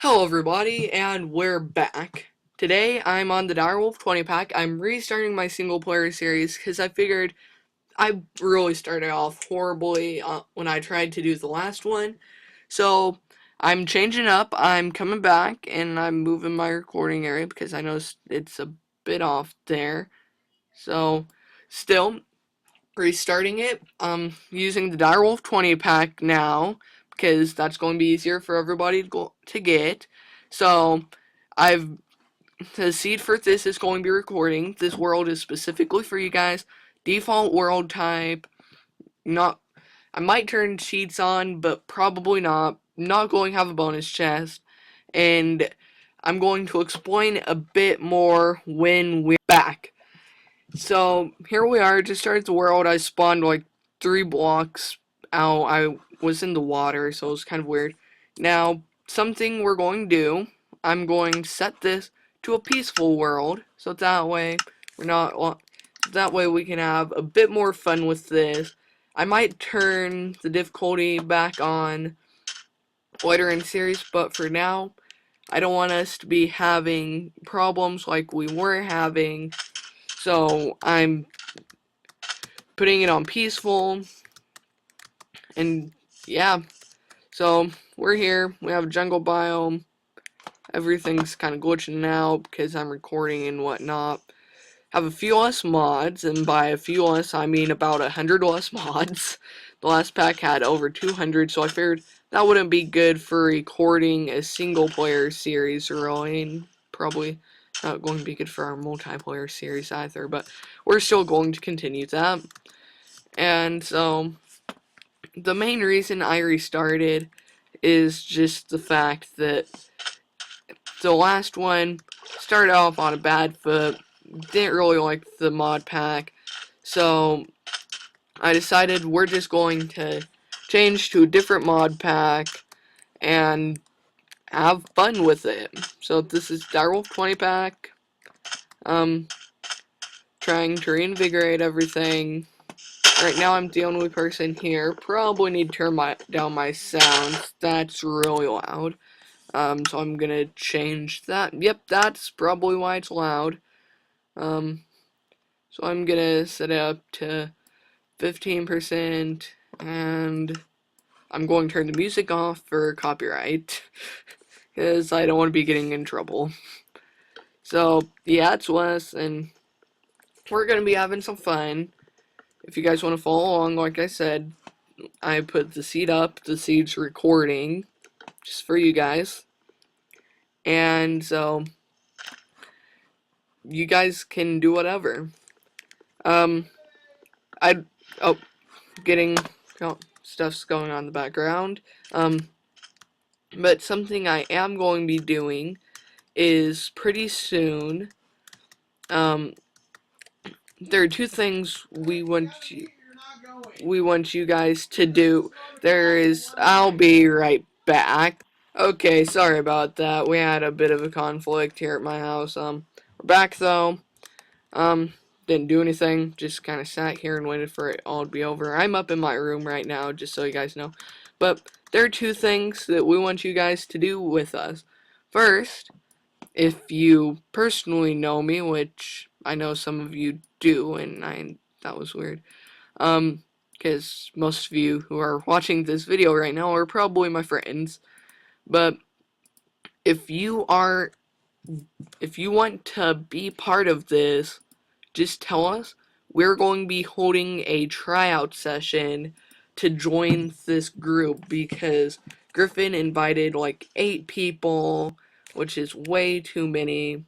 Hello everybody, and we're back. Today I'm on the Direwolf 20 pack. I'm restarting my single player series because I figured I really started off horribly when I tried to do the last one. So I'm changing up, I'm coming back, and I'm moving my recording area because I noticed it's a bit off there. So still restarting it, using the Direwolf 20 pack now because that's going to be easier for everybody to get. So I've the seed for this is going to be recording. This world is specifically for you guys. Default world type. Not. I might turn cheats on, but probably not. Not going to have a bonus chest, and I'm going to explain a bit more when we're back. So here we are. Just started the world. I spawned like 3 blocks out. I was in the water, so it was kind of weird. Now, something we're going to do. I'm going to set this to a peaceful world, so that way we're not. That way we can have a bit more fun with this. I might turn the difficulty back on later in the series, but for now, I don't want us to be having problems like we were having. So I'm putting it on peaceful, and yeah, so we're here. We have a jungle biome. Everything's kind of glitching now because I'm recording and whatnot. Have a few less mods, and by a few less, I mean about 100 less mods. The last pack had over 200, so I figured that wouldn't be good for recording a single-player series, really. Probably not going to be good for our multiplayer series either, but we're still going to continue that. And so, the main reason I restarted is just the fact that the last one started off on a bad foot, didn't really like the mod pack, so I decided we're just going to change to a different mod pack and have fun with it. So this is Direwolf 20 pack, trying to reinvigorate everything. Right now I'm the only person here. Probably need to turn down my sound. That's really loud. So I'm gonna change that. Yep, that's probably why it's loud. So I'm gonna set it up to 15%, and I'm going to turn the music off for copyright, because I don't want to be getting in trouble. So, yeah, it's Wes, and we're gonna be having some fun. If you guys want to follow along, like I said, I put the seed up, the seed's recording, just for you guys. And so, you guys can do whatever. Oh, getting, stuff's going on in the background. But something I am going to be doing is pretty soon, there are 2 things we want you guys to do. I'll be right back. Okay, sorry about that. We had a bit of a conflict here at my house. We're back though. Didn't do anything. Just kind of sat here and waited for it all to be over. I'm up in my room right now, just so you guys know. But there are 2 things that we want you guys to do with us. First, if you personally know me, which I know some of you do, and that was weird. Because most of you who are watching this video right now are probably my friends. But if you want to be part of this, just tell us. We're going to be holding a tryout session to join this group because Griffin invited like 8 people, which is way too many.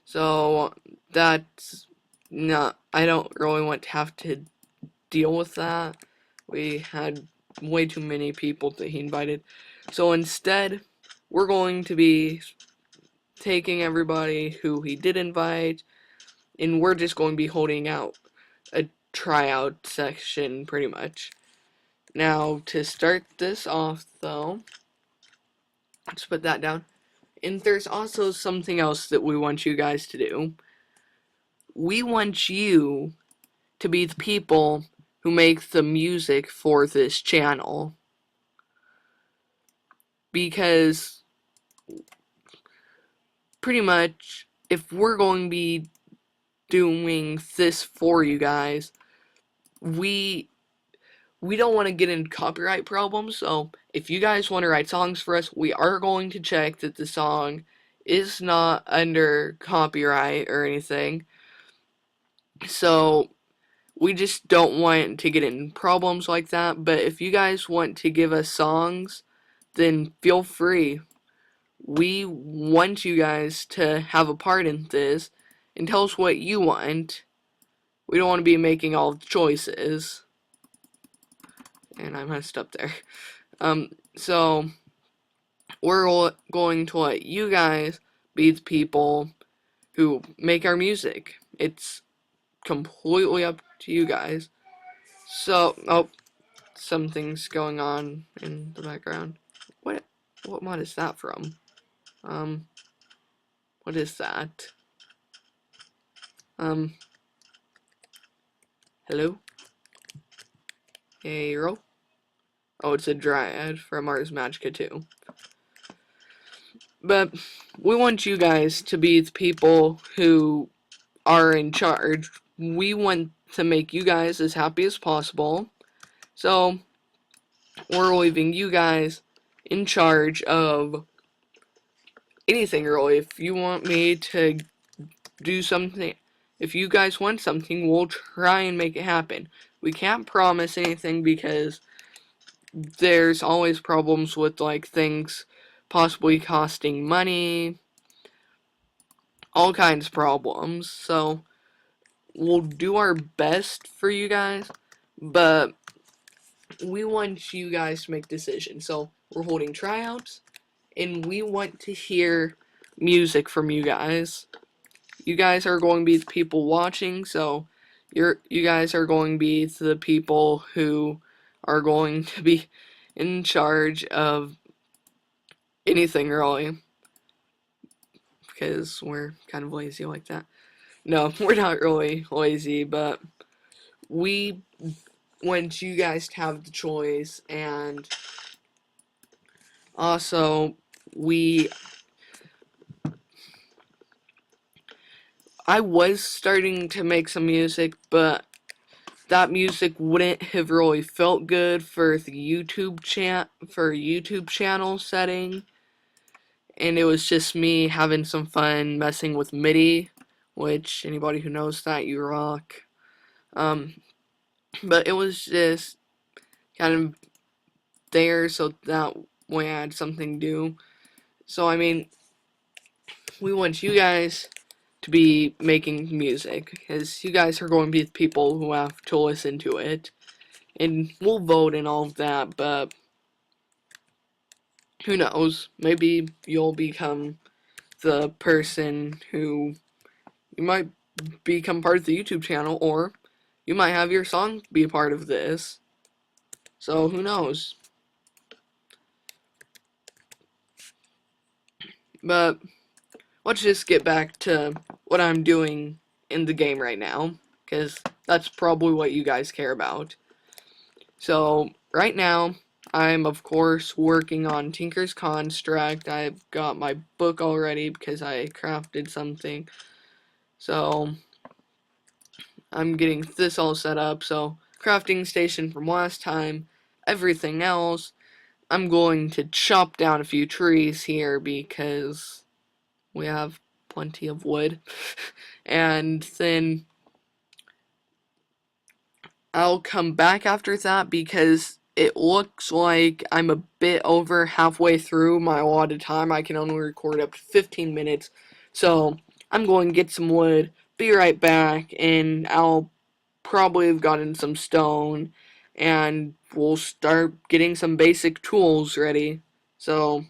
So that's not, I don't really want to have to deal with that. We had way too many people that he invited. So instead, we're going to be taking everybody who he did invite, and we're just going to be holding out a tryout section, pretty much. Now, to start this off, though, let's put that down. And there's also something else that we want you guys to do. We want you to be the people who make the music for this channel. Because pretty much, if we're going to be doing this for you guys, we don't want to get into copyright problems. So if you guys want to write songs for us, we are going to check that the song is not under copyright or anything. So we just don't want to get in problems like that. But if you guys want to give us songs, then feel free. We want you guys to have a part in this and tell us what you want. We don't want to be making all the choices. And I messed up there. So we're going to let you guys be the people who make our music. It's completely up to you guys. So, oh, something's going on in the background. What mod is that from? What is that? Hello? Hey, Ro? Oh, it's a Dryad from Ars Magica 2. But we want you guys to be the people who are in charge. We want to make you guys as happy as possible. So, we're leaving you guys in charge of anything, really. If you want me to do something, if you guys want something, we'll try and make it happen. We can't promise anything because there's always problems with, like, things possibly costing money, all kinds of problems. So, we'll do our best for you guys, but we want you guys to make decisions. So, we're holding tryouts, and we want to hear music from you guys. You guys are going to be the people watching, so you guys are going to be the people who are going to be in charge of anything, really, because we're kind of lazy like that. No, we're not really lazy, but we want you guys to have the choice, and also I was starting to make some music, but that music wouldn't have really felt good for the YouTube channel setting, and it was just me having some fun messing with MIDI, which anybody who knows that, you rock. But it was just kind of there so that way I had something to do. So I mean, we want you guys to be making music, because you guys are going to be the people who have to listen to it. And we'll vote and all of that, but who knows? Maybe you'll become the person who, you might become part of the YouTube channel, or you might have your song be a part of this. So who knows? But let's just get back to what I'm doing in the game right now, because that's probably what you guys care about. So right now, I'm of course working on Tinker's Construct. I've got my book already because I crafted something. So I'm getting this all set up. So crafting station from last time, everything else. I'm going to chop down a few trees here because we have plenty of wood. And then I'll come back after that because it looks like I'm a bit over halfway through my allotted time. I can only record up to 15 minutes. So I'm going to get some wood, be right back, and I'll probably have gotten some stone, and we'll start getting some basic tools ready. So,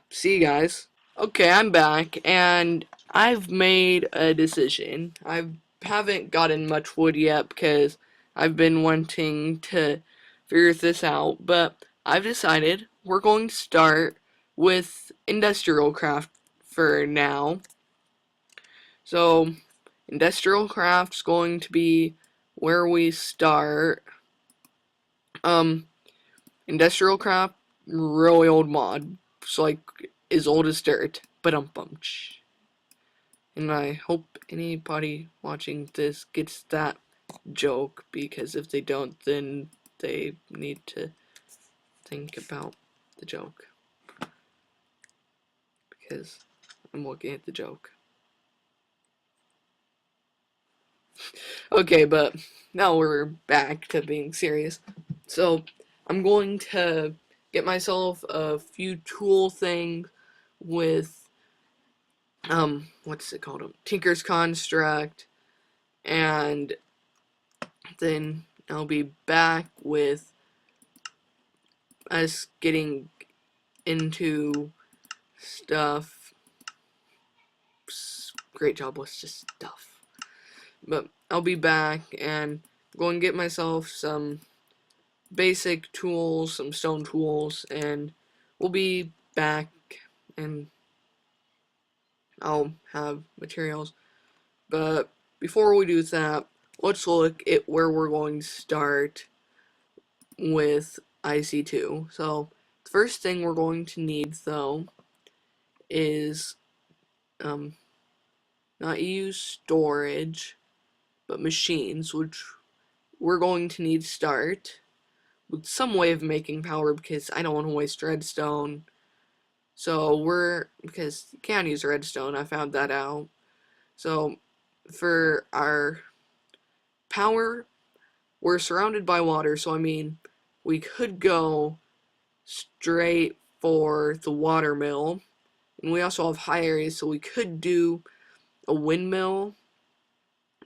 see you guys. Okay, I'm back, and I've made a decision. I haven't gotten much wood yet because I've been wanting to figure this out, but I've decided we're going to start with industrial craft for now. So, industrial craft's going to be where we start. Industrial craft, really old mod. It's like is old as dirt. Ba-dum-bum-ch. And I hope anybody watching this gets that joke, because if they don't, then they need to think about the joke. Because I'm looking at the joke. Okay, but now we're back to being serious. So I'm going to get myself a few tool things with what's it called? Tinker's Construct, and then I'll be back with us getting into stuff. Great job with just stuff. But I'll be back and go and get myself some basic tools, some stone tools, and we'll be back and I'll have materials. But before we do that, let's look at where we're going to start with IC2. So the first thing we're going to need, though, is not use storage, but machines, which we're going to need to start with some way of making power, because I don't want to waste redstone. So because you can't use redstone, I found that out. So for our power, we're surrounded by water, so I mean, we could go straight for the water mill, and we also have high areas, so we could do a windmill,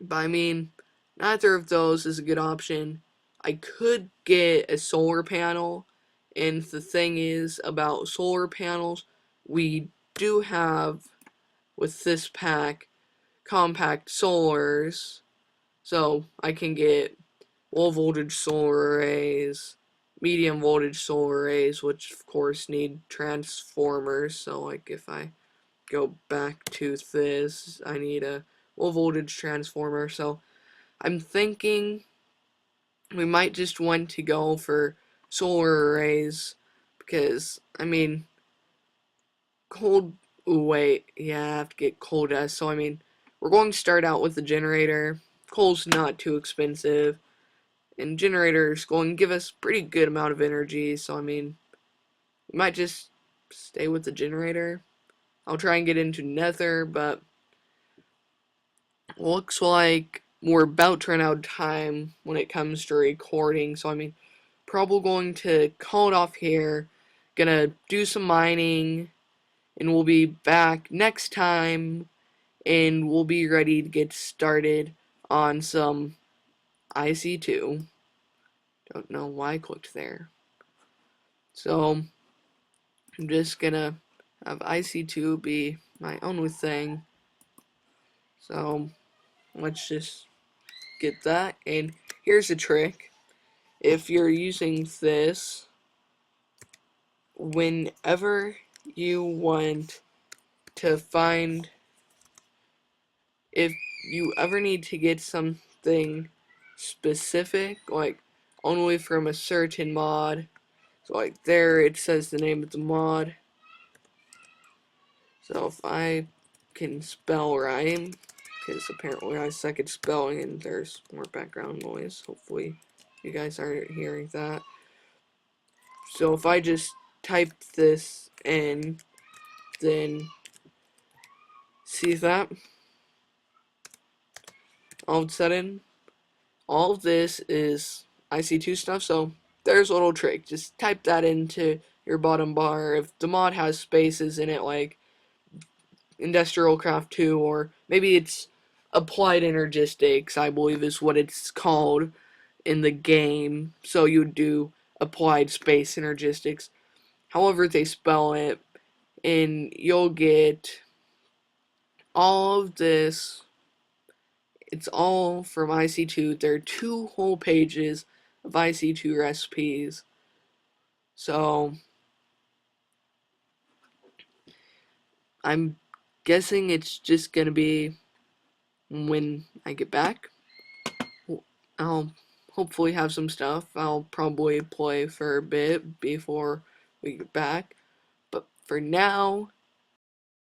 but I mean, neither of those is a good option. I could get a solar panel, and the thing is about solar panels, we do have, with this pack, compact solars, so I can get low voltage solar arrays, medium voltage solar arrays, which of course need transformers. So like if I go back to this, I need a low voltage transformer. So I'm thinking we might just want to go for solar arrays, because I mean, cold, ooh, wait, yeah, I have to get coal dust. So I mean, we're going to start out with the generator. Coal's not too expensive, and generator's going to give us pretty good amount of energy, so I mean, we might just stay with the generator. I'll try and get into nether, but looks like we're about to run out of time when it comes to recording, so I mean, probably going to call it off here, gonna do some mining, and we'll be back next time, and we'll be ready to get started on some IC2. Don't know why I clicked there. So I'm just gonna have IC2 be my only thing. So let's just get that. And here's a trick. If you're using this, whenever you want to find, if you ever need to get something specific, like only from a certain mod, so like there it says the name of the mod. So if I can spell right, because apparently I suck at spelling and there's more background noise, hopefully you guys aren't hearing that. So if I just type this in, then see that? All of a sudden, all of this is IC2 stuff, so there's a little trick. Just type that into your bottom bar. If the mod has spaces in it, like Industrial Craft 2, or maybe it's Applied Energistics, I believe is what it's called in the game. So you would do Applied Space Energistics, however they spell it, and you'll get all of this. It's all from IC2. There are 2 whole pages of IC2 recipes. So I'm guessing it's just gonna be when I get back. I'll hopefully have some stuff. I'll probably play for a bit before we get back. But for now,